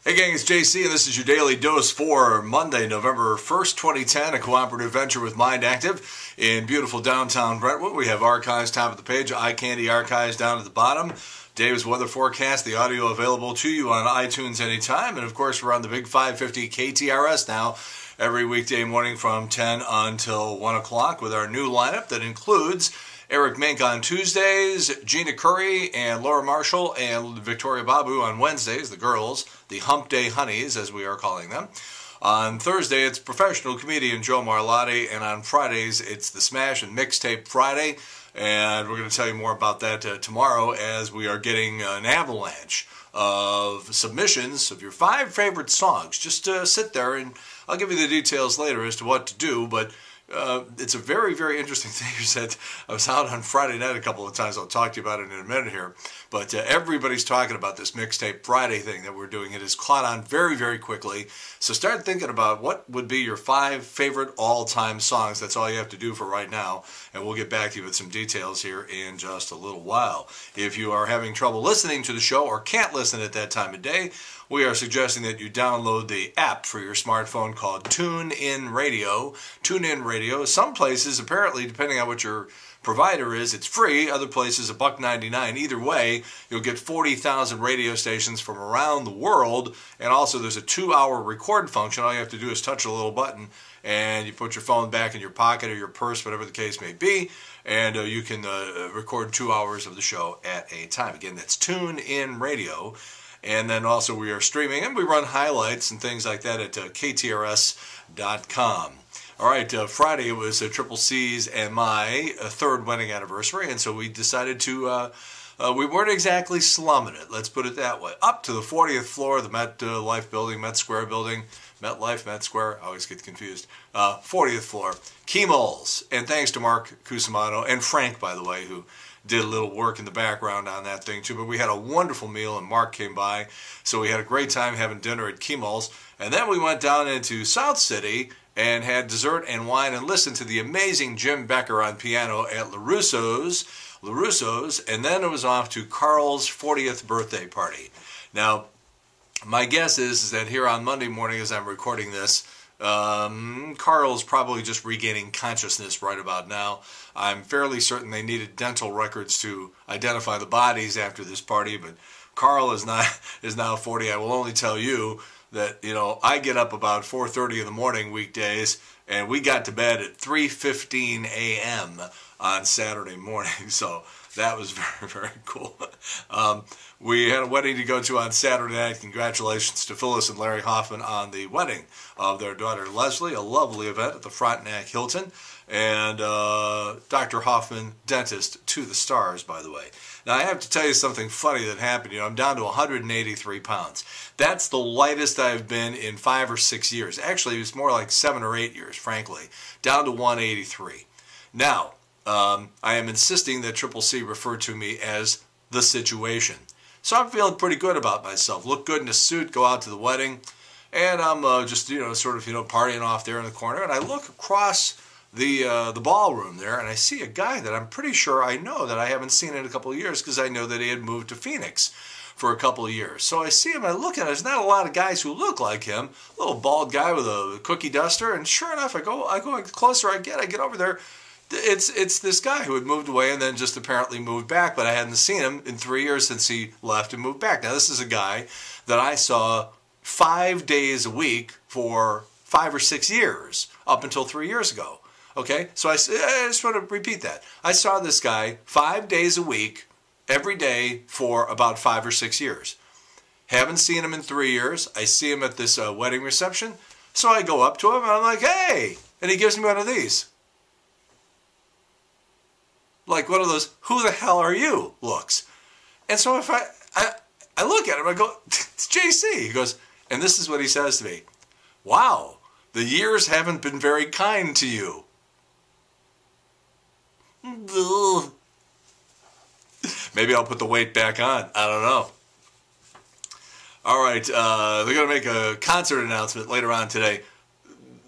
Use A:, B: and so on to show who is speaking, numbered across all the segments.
A: Hey gang, it's JC and this is your daily dose for Monday, November 1st, 2010, a cooperative venture with Mind Active in beautiful downtown Brentwood. We have archives top of the page, eye candy archives down at the bottom. Dave's weather forecast, the audio available to you on iTunes anytime. And of course, we're on the big 550 KTRS now every weekday morning from 10 until 1 o'clock with our new lineup that includes Eric Mink on Tuesdays, Gina Curry and Laura Marshall and Victoria Babu on Wednesdays, the girls, the Hump Day Honeys as we are calling them. On Thursday, it's professional comedian Joe Marlotti, and on Fridays, it's the Smash and Mixtape Friday. And we're going to tell you more about that tomorrow as we are getting an avalanche of submissions of your 5 favorite songs. Just sit there and I'll give you the details later as to what to do, but it's a very, very interesting thing. You said I was out on Friday night a couple of times. I'll talk to you about it in a minute here. But everybody's talking about this Mixtape Friday thing that we're doing. It has caught on very, very quickly. So start thinking about what would be your 5 favorite all-time songs. That's all you have to do for right now. And we'll get back to you with some details here in just a little while. If you are having trouble listening to the show or can't listen at that time of day, we are suggesting that you download the app for your smartphone called TuneIn Radio. TuneIn Radio. Some places, apparently, depending on what your provider is, it's free. Other places, $1.99. Either way, you'll get 40,000 radio stations from around the world. And also, there's a 2-hour record function. All you have to do is touch a little button, and you put your phone back in your pocket or your purse, whatever the case may be, and you can record 2 hours of the show at a time. Again, that's TuneIn Radio. And then also we are streaming, and we run highlights and things like that at KTRS.com. All right, Friday it was Triple C's and my 3rd wedding anniversary, and so we decided to, we weren't exactly slumming it, let's put it that way. Up to the 40th floor of the MetLife building, Met Square building, MetLife, Met Square, I always get confused. 40th floor, Kemols, and thanks to Mark Cusimano, and Frank, by the way, who did a little work in the background on that thing too. But we had a wonderful meal, and Mark came by, so we had a great time having dinner at Kemols. And then we went down into South City and had dessert and wine and listened to the amazing Jim Becker on piano at LaRusso's, and then it was off to Carl's 40th birthday party. Now, my guess is that here on Monday morning as I'm recording this, Carl's probably just regaining consciousness right about now. I'm fairly certain they needed dental records to identify the bodies after this party, but Carl is now 40. I will only tell you that, you know, I get up about 4:30 in the morning weekdays, and we got to bed at 3:15 a.m. on Saturday morning, so that was very, very cool. We had a wedding to go to on Saturday night. Congratulations to Phyllis and Larry Hoffman on the wedding of their daughter Leslie. A lovely event at the Frontenac Hilton. And Dr. Hoffman, dentist to the stars, by the way. Now, I have to tell you something funny that happened. You know, I'm down to 183 pounds. That's the lightest I've been in 5 or 6 years. Actually, it's more like 7 or 8 years, frankly. Down to 183. Now, I am insisting that Triple C refer to me as the situation. So I'm feeling pretty good about myself. Look good in a suit, go out to the wedding, and I'm just, you know, sort of, you know, partying off there in the corner. And I look across the ballroom there, and I see a guy that I'm pretty sure I know that I haven't seen in a couple of years because I know that he had moved to Phoenix for a couple of years. So I see him, I look at him. There's not a lot of guys who look like him. A little bald guy with a cookie duster, and sure enough, I go closer I get over there. It's this guy who had moved away and then just apparently moved back, but I hadn't seen him in 3 years since he left and moved back. Now, this is a guy that I saw 5 days a week for 5 or 6 years, up until 3 years ago. Okay, so I just want to repeat that. I saw this guy 5 days a week, every day for about 5 or 6 years. Haven't seen him in 3 years. I see him at this wedding reception, so I go up to him and I'm like, hey, and he gives me one of these. Like one of those, who the hell are you looks. And so if I look at him, I go, it's JC. He goes, and this is what he says to me. Wow, the years haven't been very kind to you. Maybe I'll put the weight back on. I don't know. All right, they're going to make a concert announcement later on today.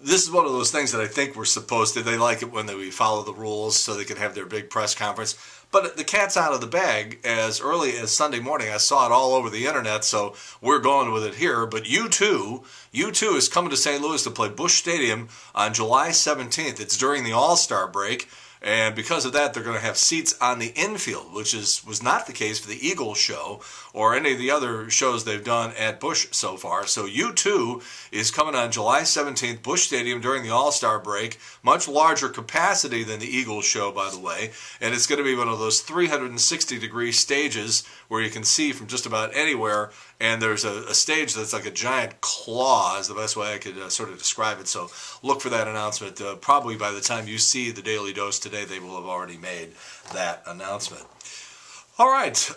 A: This is one of those things that I think we're supposed to. They like it when we follow the rules so they can have their big press conference. But the cat's out of the bag. As early as Sunday morning, I saw it all over the internet, so we're going with it here. But U2 is coming to St. Louis to play Busch Stadium on July 17th. It's during the All-Star break. And because of that, they're going to have seats on the infield, which was not the case for the Eagles show or any of the other shows they've done at Busch so far. So U2 is coming on July 17th, Busch Stadium during the All-Star break. Much larger capacity than the Eagles show, by the way. And it's going to be one of those 360-degree stages where you can see from just about anywhere. And there's a stage that's like a giant claw is the best way I could sort of describe it. So look for that announcement. Probably by the time you see the Daily Dose today, they will have already made that announcement. All right,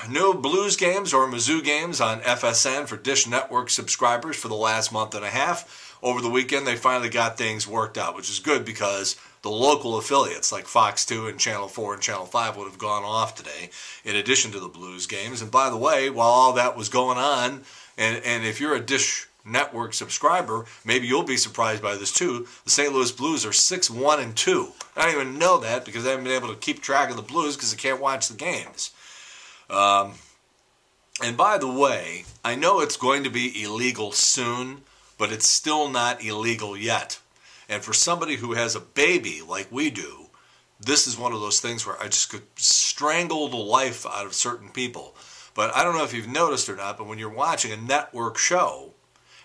A: no Blues games or Mizzou games on FSN for Dish Network subscribers for the last month and a half. Over the weekend, they finally got things worked out, which is good because the local affiliates like Fox 2 and Channel 4 and Channel 5 would have gone off today in addition to the Blues games. And by the way, while all that was going on, and if you're a Dish Network subscriber, maybe you'll be surprised by this too, the St. Louis Blues are 6-1-2. I don't even know that because I haven't been able to keep track of the Blues because I can't watch the games. And by the way, I know it's going to be illegal soon, but it's still not illegal yet. And for somebody who has a baby like we do, this is one of those things where I just could strangle the life out of certain people. But I don't know if you've noticed or not, but when you're watching a network show,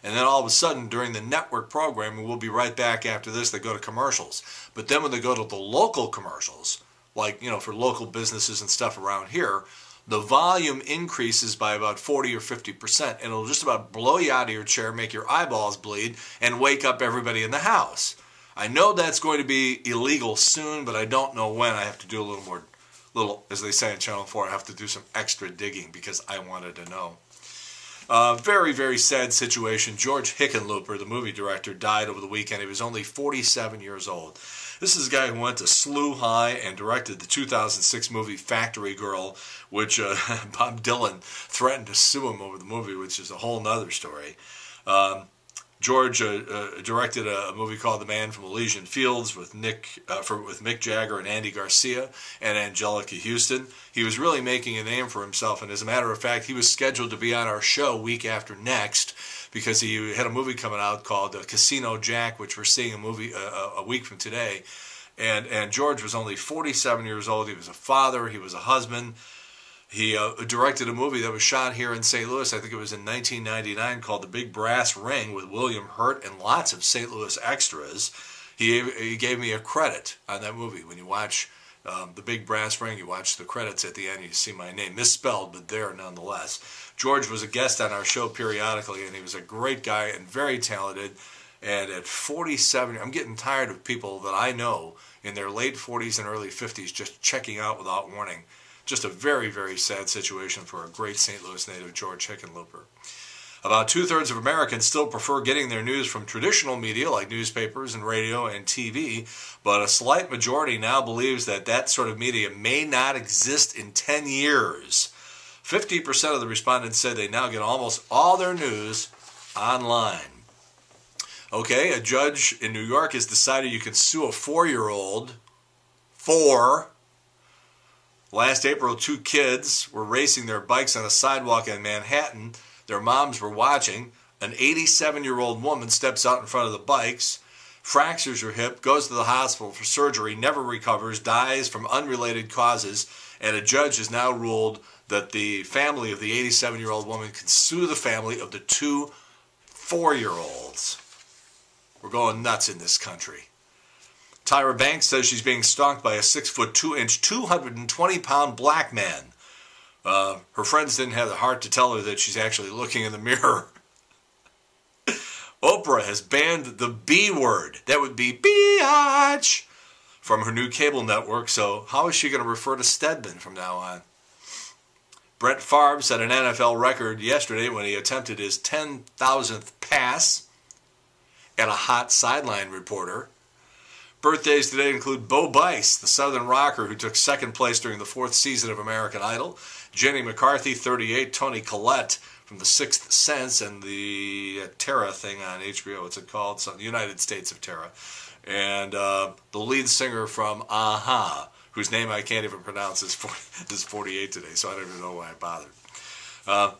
A: and then all of a sudden during the network programming, we'll be right back after this, they go to commercials. But then when they go to the local commercials, like, for local businesses and stuff around here, the volume increases by about 40 or 50%, and it'll just about blow you out of your chair, make your eyeballs bleed, and wake up everybody in the house. I know that's going to be illegal soon, but I don't know when. I have to do a little, as they say in Channel 4, I have to do some extra digging because I wanted to know. Very, very sad situation. George Hickenlooper, the movie director, died over the weekend. He was only 47 years old. This is a guy who went to SLU High and directed the 2006 movie Factory Girl, which Bob Dylan threatened to sue him over the movie, which is a whole nother story. George directed a movie called The Man from Elysian Fields with Mick Jagger and Andy Garcia and Angelica Houston. He was really making a name for himself, and as a matter of fact, he was scheduled to be on our show week after next because he had a movie coming out called Casino Jack, which we're seeing a week from today. And George was only 47 years old. He was a father. He was a husband. He directed a movie that was shot here in St. Louis, I think it was in 1999, called The Big Brass Ring with William Hurt and lots of St. Louis extras. He gave me a credit on that movie. When you watch The Big Brass Ring, you watch the credits at the end, you see my name, misspelled, but there nonetheless. George was a guest on our show periodically, and he was a great guy and very talented. And at 47, I'm getting tired of people that I know in their late 40s and early 50s just checking out without warning. Just a very, very sad situation for a great St. Louis native, George Hickenlooper. About two-thirds of Americans still prefer getting their news from traditional media like newspapers and radio and TV, but a slight majority now believes that that sort of media may not exist in 10 years. 50% of the respondents said they now get almost all their news online. Okay, a judge in New York has decided you can sue a 4-year-old for... Last April, 2 kids were racing their bikes on a sidewalk in Manhattan. Their moms were watching. An 87-year-old woman steps out in front of the bikes, fractures her hip, goes to the hospital for surgery, never recovers, dies from unrelated causes, and a judge has now ruled that the family of the 87-year-old woman can sue the family of the 2 4-year-olds. We're going nuts in this country. Tyra Banks says she's being stalked by a 6'2", 220-pound black man. Her friends didn't have the heart to tell her that she's actually looking in the mirror. Oprah has banned the B word. That would be biatch from her new cable network. So how is she going to refer to Stedman from now on? Brett Favre set an NFL record yesterday when he attempted his 10,000th pass at a hot sideline reporter. Birthdays today include Bo Bice, the Southern rocker who took second place during the 4th season of American Idol, Jenny McCarthy, 38, Toni Collette from The Sixth Sense and the Terra thing on HBO, what's it called? The United States of Terra, and the lead singer from Aha, whose name I can't even pronounce, is 48 today, so I don't even know why I bothered.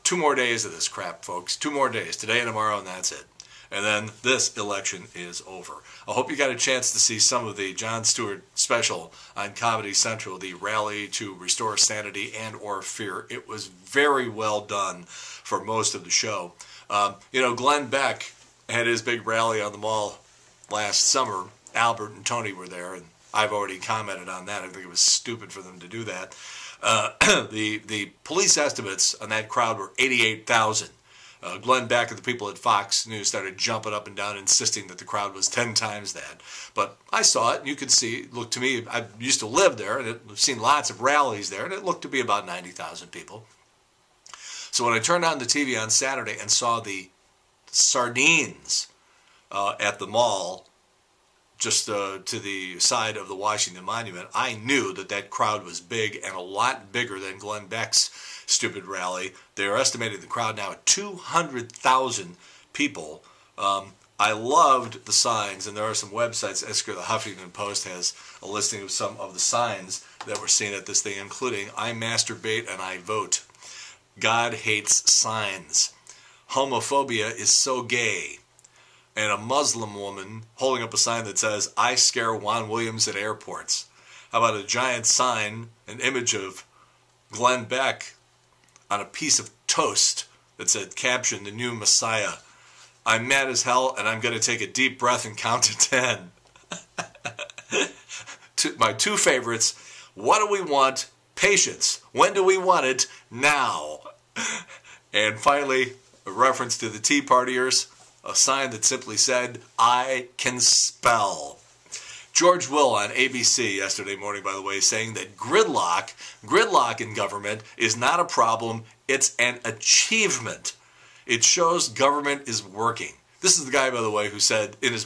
A: 2 more days of this crap, folks. 2 more days, today and tomorrow, and that's it. And then this election is over. I hope you got a chance to see some of the Jon Stewart special on Comedy Central, the rally to restore sanity and or fear. It was very well done for most of the show. Glenn Beck had his big rally on the mall last summer. Albert and Tony were there, and I've already commented on that. I think it was stupid for them to do that. The police estimates on that crowd were 88,000. Glenn Beck and the people at Fox News started jumping up and down, insisting that the crowd was 10 times that. But I saw it, and you could see, look to me, I used to live there, and I've seen lots of rallies there, and it looked to be about 90,000 people. So when I turned on the TV on Saturday and saw the sardines at the mall, just to the side of the Washington Monument, I knew that that crowd was big and a lot bigger than Glenn Beck's stupid rally. They're estimating the crowd now at 200,000 people. I loved the signs, and there are some websites. The Huffington Post has a listing of some of the signs that were seen at this thing, including "I masturbate and I vote," "God hates signs," "Homophobia is so gay," and a Muslim woman holding up a sign that says, "I scare Juan Williams at airports." How about a giant sign, an image of Glenn Beck on a piece of toast that said, caption, "The new Messiah. I'm mad as hell, and I'm going to take a deep breath and count to 10. My 2 favorites: what do we want? Patience. When do we want it? Now. And finally, a reference to the Tea Partiers, a sign that simply said, "I can spell." George Will on ABC yesterday morning, by the way, saying that gridlock in government is not a problem, it's an achievement. It shows government is working. This is the guy, by the way, who said in his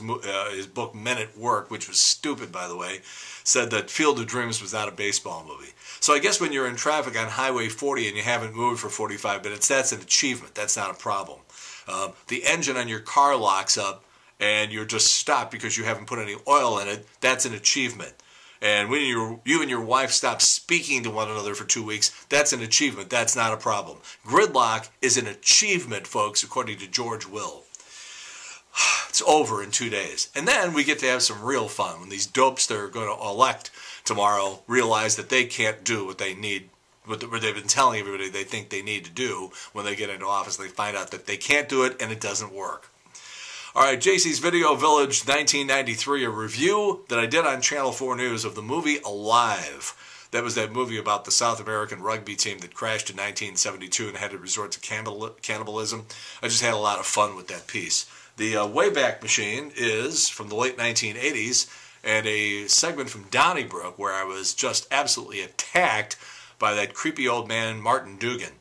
A: book Men at Work, which was stupid, by the way, said that Field of Dreams was not a baseball movie. So I guess when you're in traffic on Highway 40 and you haven't moved for 45 minutes, that's an achievement. That's not a problem. The engine on your car locks up and you're just stopped because you haven't put any oil in it, that's an achievement. And when you and your wife stop speaking to one another for 2 weeks, that's an achievement. That's not a problem. Gridlock is an achievement, folks, according to George Will. It's over in 2 days. And then we get to have some real fun when these dopes that are going to elect tomorrow realize that they can't do what they need, what they've been telling everybody they think they need to do when they get into office. They find out that they can't do it and it doesn't work. All right, JC's Video Village 1993, a review that I did on Channel 4 News of the movie Alive. That was that movie about the South American rugby team that crashed in 1972 and had to resort to cannibalism. I just had a lot of fun with that piece. The Wayback Machine is from the late 1980s and a segment from Donnybrook where I was just absolutely attacked by that creepy old man, Martin Dugan.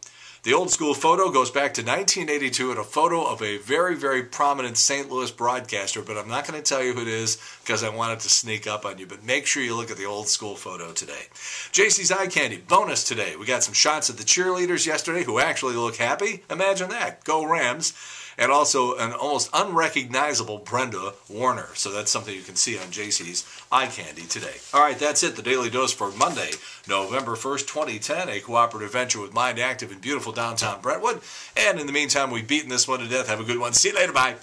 A: The old school photo goes back to 1982 and a photo of a very, very prominent St. Louis broadcaster, but I'm not going to tell you who it is because I wanted to sneak up on you, but make sure you look at the old school photo today. JC's Eye Candy, bonus today. We got some shots of the cheerleaders yesterday who actually look happy. Imagine that. Go Rams. And also an almost unrecognizable Brenda Warner. So that's something you can see on JC's Eye Candy today. All right, that's it. The Daily Dose for Monday, November 1st, 2010. A cooperative venture with Mind Active in beautiful downtown Brentwood. And in the meantime, we've beaten this one to death. Have a good one. See you later. Bye.